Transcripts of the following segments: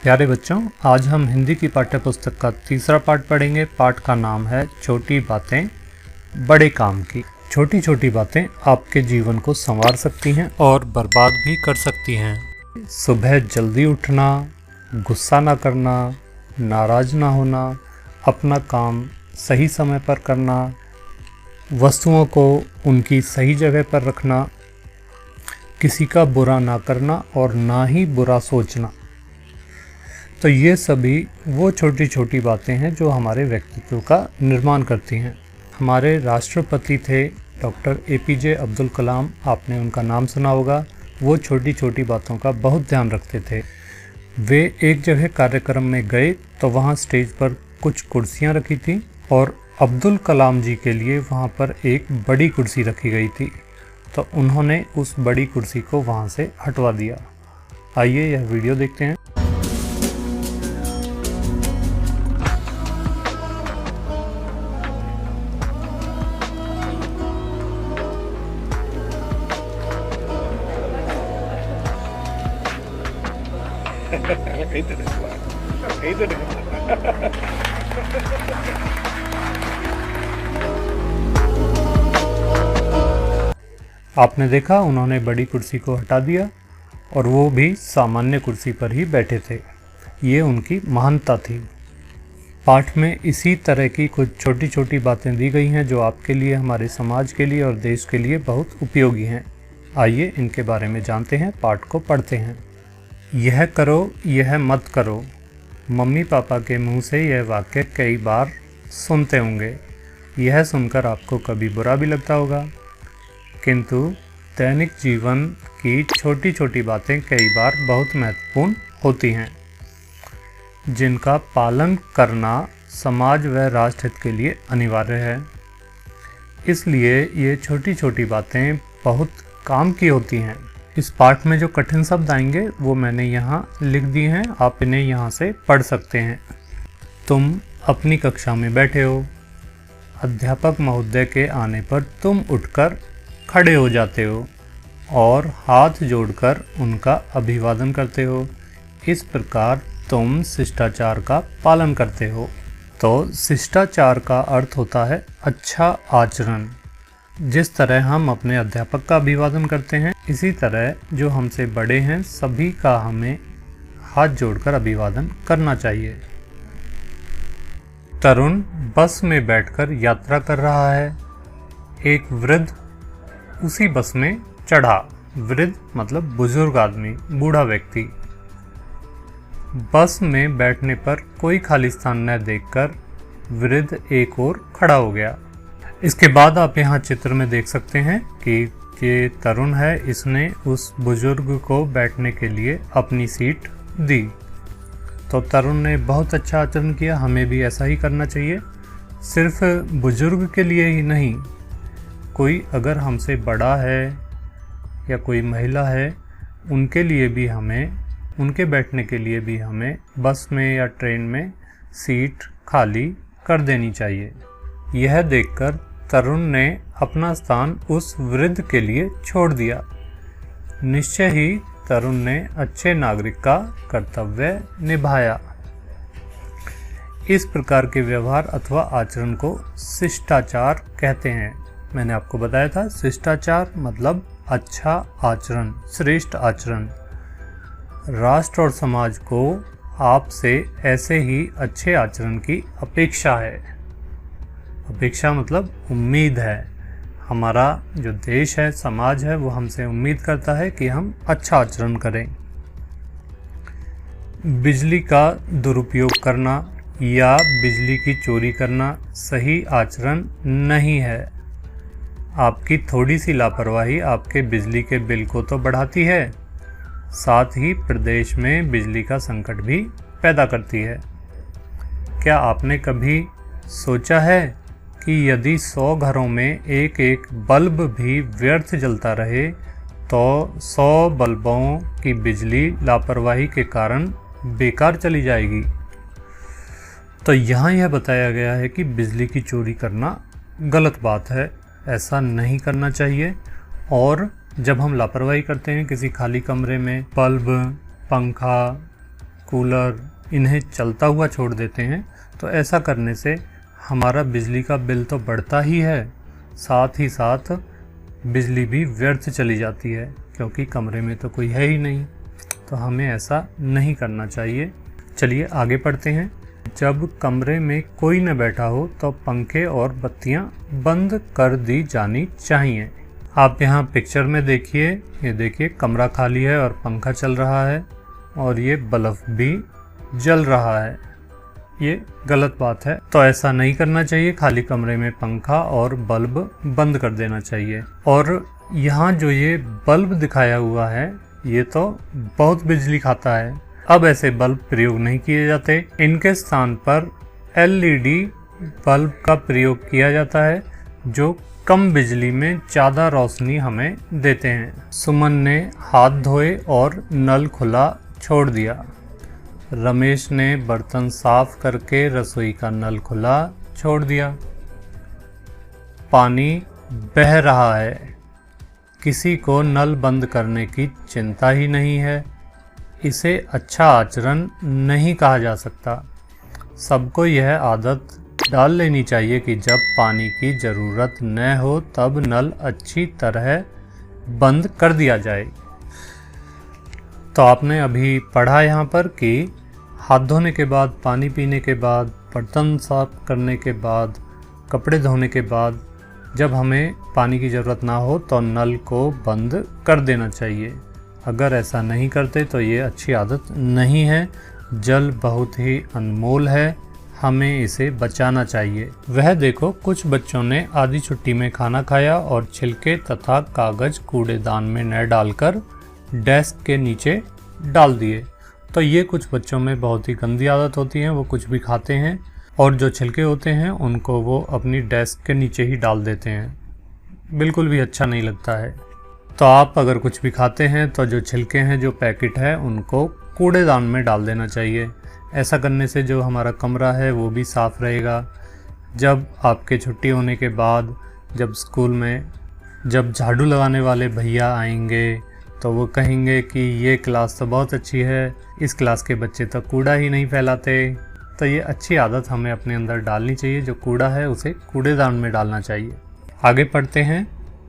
प्यारे बच्चों, आज हम हिंदी की पाठ्य पुस्तक का तीसरा पाठ पढ़ेंगे। पाठ का नाम है छोटी बातें बड़े काम की। छोटी छोटी बातें आपके जीवन को संवार सकती हैं और बर्बाद भी कर सकती हैं। सुबह जल्दी उठना, गुस्सा ना करना, नाराज ना होना, अपना काम सही समय पर करना, वस्तुओं को उनकी सही जगह पर रखना, किसी का बुरा ना करना और ना ही बुरा सोचना। तो ये सभी वो छोटी छोटी बातें हैं जो हमारे व्यक्तित्व का निर्माण करती हैं। हमारे राष्ट्रपति थे डॉक्टर APJ अब्दुल कलाम, आपने उनका नाम सुना होगा। वो छोटी छोटी बातों का बहुत ध्यान रखते थे। वे एक जगह कार्यक्रम में गए तो वहाँ स्टेज पर कुछ कुर्सियाँ रखी थी और अब्दुल कलाम जी के लिए वहाँ पर एक बड़ी कुर्सी रखी गई थी। तो उन्होंने उस बड़ी कुर्सी को वहाँ से हटवा दिया। आइए यह वीडियो देखते हैं। आपने देखा, उन्होंने बड़ी कुर्सी को हटा दिया और वो भी सामान्य कुर्सी पर ही बैठे थे। ये उनकी महानता थी। पाठ में इसी तरह की कुछ छोटी छोटी बातें दी गई हैं जो आपके लिए, हमारे समाज के लिए और देश के लिए बहुत उपयोगी हैं। आइए इनके बारे में जानते हैं, पाठ को पढ़ते हैं। यह करो, यह मत करो। मम्मी पापा के मुंह से यह वाक्य कई बार सुनते होंगे। यह सुनकर आपको कभी बुरा भी लगता होगा, किंतु दैनिक जीवन की छोटी छोटी बातें कई बार बहुत महत्वपूर्ण होती हैं, जिनका पालन करना समाज व राष्ट्र हित के लिए अनिवार्य है। इसलिए ये छोटी छोटी बातें बहुत काम की होती हैं। इस पाठ में जो कठिन शब्द आएंगे वो मैंने यहाँ लिख दिए हैं, आप इन्हें यहाँ से पढ़ सकते हैं। तुम अपनी कक्षा में बैठे हो, अध्यापक महोदय के आने पर तुम उठकर खड़े हो जाते हो और हाथ जोड़कर उनका अभिवादन करते हो। इस प्रकार तुम शिष्टाचार का पालन करते हो। तो शिष्टाचार का अर्थ होता है अच्छा आचरण। जिस तरह हम अपने अध्यापक का अभिवादन करते हैं, इसी तरह जो हमसे बड़े हैं सभी का हमें हाथ जोड़कर अभिवादन करना चाहिए। तरुण बस में बैठकर यात्रा कर रहा है। एक वृद्ध उसी बस में चढ़ा। वृद्ध मतलब बुजुर्ग आदमी, बूढ़ा व्यक्ति। बस में बैठने पर कोई खाली स्थान न देखकर वृद्ध एक ओर खड़ा हो गया। इसके बाद आप यहाँ चित्र में देख सकते हैं कि ये तरुण है, इसने उस बुजुर्ग को बैठने के लिए अपनी सीट दी। तो तरुण ने बहुत अच्छा आचरण किया। हमें भी ऐसा ही करना चाहिए। सिर्फ बुजुर्ग के लिए ही नहीं, कोई अगर हमसे बड़ा है या कोई महिला है, उनके लिए भी हमें, उनके बैठने के लिए भी हमें बस में या ट्रेन में सीट खाली कर देनी चाहिए। यह देखकर तरुण ने अपना स्थान उस वृद्ध के लिए छोड़ दिया। निश्चय ही तरुण ने अच्छे नागरिक का कर्तव्य निभाया। इस प्रकार के व्यवहार अथवा आचरण को शिष्टाचार कहते हैं। मैंने आपको बताया था, शिष्टाचार मतलब अच्छा आचरण, श्रेष्ठ आचरण। राष्ट्र और समाज को आपसे ऐसे ही अच्छे आचरण की अपेक्षा है। अपेक्षा मतलब उम्मीद है। हमारा जो देश है, समाज है, वो हमसे उम्मीद करता है कि हम अच्छा आचरण करें। बिजली का दुरुपयोग करना या बिजली की चोरी करना सही आचरण नहीं है। आपकी थोड़ी सी लापरवाही आपके बिजली के बिल को तो बढ़ाती है, साथ ही प्रदेश में बिजली का संकट भी पैदा करती है। क्या आपने कभी सोचा है कि यदि 100 घरों में एक एक बल्ब भी व्यर्थ जलता रहे तो 100 बल्बों की बिजली लापरवाही के कारण बेकार चली जाएगी। तो यहाँ यह बताया गया है कि बिजली की चोरी करना गलत बात है, ऐसा नहीं करना चाहिए। और जब हम लापरवाही करते हैं किसी खाली कमरे में, बल्ब, पंखा कूलर इन्हें चलता हुआ छोड़ देते हैं तो ऐसा करने से हमारा बिजली का बिल तो बढ़ता ही है, साथ ही साथ बिजली भी व्यर्थ चली जाती है, क्योंकि कमरे में तो कोई है ही नहीं। तो हमें ऐसा नहीं करना चाहिए। चलिए आगे बढ़ते हैं। जब कमरे में कोई न बैठा हो तो पंखे और बत्तियां बंद कर दी जानी चाहिए। आप यहाँ पिक्चर में देखिए, ये देखिए कमरा खाली है और पंखा चल रहा है और ये बल्ब भी जल रहा है। ये गलत बात है, तो ऐसा नहीं करना चाहिए। खाली कमरे में पंखा और बल्ब बंद कर देना चाहिए। और यहाँ जो ये बल्ब दिखाया हुआ है ये तो बहुत बिजली खाता है। अब ऐसे बल्ब प्रयोग नहीं किए जाते। इनके स्थान पर LED बल्ब का प्रयोग किया जाता है जो कम बिजली में ज़्यादा रोशनी हमें देते हैं। सुमन ने हाथ धोए और नल खुला छोड़ दिया। रमेश ने बर्तन साफ करके रसोई का नल खुला छोड़ दिया। पानी बह रहा है। किसी को नल बंद करने की चिंता ही नहीं है। इसे अच्छा आचरण नहीं कहा जा सकता। सबको यह आदत डाल लेनी चाहिए कि जब पानी की ज़रूरत न हो तब नल अच्छी तरह बंद कर दिया जाए। तो आपने अभी पढ़ा यहाँ पर कि हाथ धोने के बाद, पानी पीने के बाद, बर्तन साफ करने के बाद, कपड़े धोने के बाद जब हमें पानी की ज़रूरत ना हो तो नल को बंद कर देना चाहिए। अगर ऐसा नहीं करते तो ये अच्छी आदत नहीं है। जल बहुत ही अनमोल है, हमें इसे बचाना चाहिए। वह देखो, कुछ बच्चों ने आधी छुट्टी में खाना खाया और छिलके तथा कागज कूड़ेदान में न डालकर डेस्क के नीचे डाल दिए। तो ये कुछ बच्चों में बहुत ही गंदी आदत होती है। वो कुछ भी खाते हैं और जो छिलके होते हैं उनको वो अपनी डेस्क के नीचे ही डाल देते हैं। बिल्कुल भी अच्छा नहीं लगता है। तो आप अगर कुछ भी खाते हैं तो जो छिलके हैं, जो पैकेट है, उनको कूड़ेदान में डाल देना चाहिए। ऐसा करने से जो हमारा कमरा है वो भी साफ़ रहेगा। जब आपके छुट्टी होने के बाद जब स्कूल में जब झाड़ू लगाने वाले भैया आएंगे तो वो कहेंगे कि ये क्लास तो बहुत अच्छी है, इस क्लास के बच्चे तो कूड़ा ही नहीं फैलाते। तो ये अच्छी आदत हमें अपने अंदर डालनी चाहिए। जो कूड़ा है उसे कूड़ेदान में डालना चाहिए। आगे पढ़ते हैं।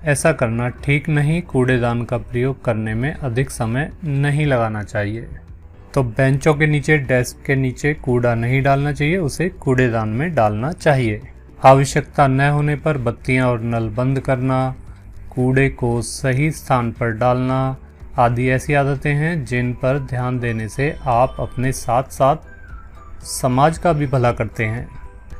ऐसा करना ठीक नहीं। कूड़ेदान का प्रयोग करने में अधिक समय नहीं लगाना चाहिए। तो बेंचों के नीचे, डेस्क के नीचे कूड़ा नहीं डालना चाहिए, उसे कूड़ेदान में डालना चाहिए। आवश्यकता न होने पर बत्तियां और नल बंद करना, कूड़े को सही स्थान पर डालना आदि ऐसी आदतें हैं जिन पर ध्यान देने से आप अपने साथ साथ समाज का भी भला करते हैं।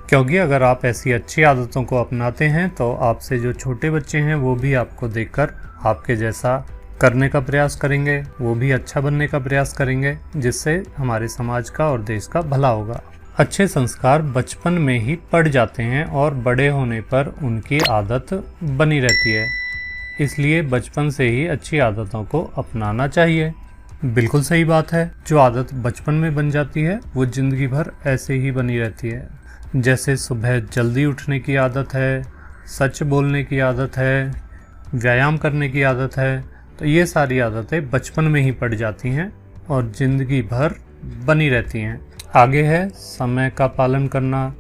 क्योंकि अगर आप ऐसी अच्छी आदतों को अपनाते हैं तो आपसे जो छोटे बच्चे हैं वो भी आपको देखकर आपके जैसा करने का प्रयास करेंगे, वो भी अच्छा बनने का प्रयास करेंगे, जिससे हमारे समाज का और देश का भला होगा। अच्छे संस्कार बचपन में ही पड़ जाते हैं और बड़े होने पर उनकी आदत बनी रहती है। इसलिए बचपन से ही अच्छी आदतों को अपनाना चाहिए। बिल्कुल सही बात है। जो आदत बचपन में बन जाती है वो जिंदगी भर ऐसे ही बनी रहती है। जैसे सुबह जल्दी उठने की आदत है, सच बोलने की आदत है, व्यायाम करने की आदत है। तो ये सारी आदतें बचपन में ही पड़ जाती हैं और ज़िंदगी भर बनी रहती हैं। आगे है समय का पालन करना।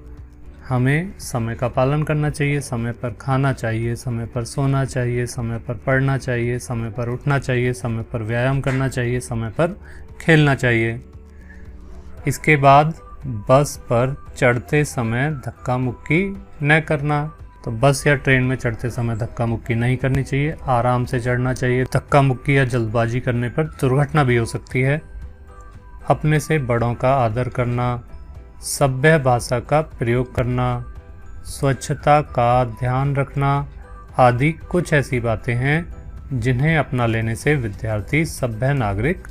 हमें समय का पालन करना चाहिए। समय पर खाना चाहिए, समय पर सोना चाहिए, समय पर पढ़ना चाहिए, समय पर उठना चाहिए, समय पर व्यायाम करना चाहिए, समय पर खेलना चाहिए। इसके बाद बस पर चढ़ते समय धक्का मुक्की न करना। तो बस या ट्रेन में चढ़ते समय धक्का मुक्की नहीं करनी चाहिए, आराम से चढ़ना चाहिए। धक्का मुक्की या जल्दबाजी करने पर दुर्घटना भी हो सकती है। अपने से बड़ों का आदर करना, सभ्य भाषा का प्रयोग करना, स्वच्छता का ध्यान रखना आदि कुछ ऐसी बातें हैं जिन्हें अपना लेने से विद्यार्थी सभ्य नागरिक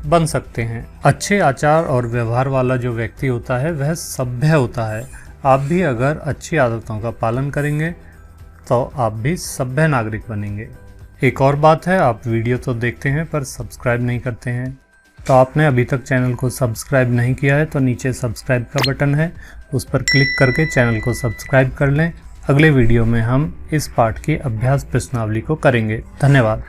बन सकते हैं। अच्छे आचार और व्यवहार वाला जो व्यक्ति होता है वह सभ्य होता है। आप भी अगर अच्छी आदतों का पालन करेंगे तो आप भी सभ्य नागरिक बनेंगे। एक और बात है, आप वीडियो तो देखते हैं पर सब्सक्राइब नहीं करते हैं। तो आपने अभी तक चैनल को सब्सक्राइब नहीं किया है तो नीचे सब्सक्राइब का बटन है, उस पर क्लिक करके चैनल को सब्सक्राइब कर लें। अगले वीडियो में हम इस पाठ की अभ्यास प्रश्नावली को करेंगे। धन्यवाद।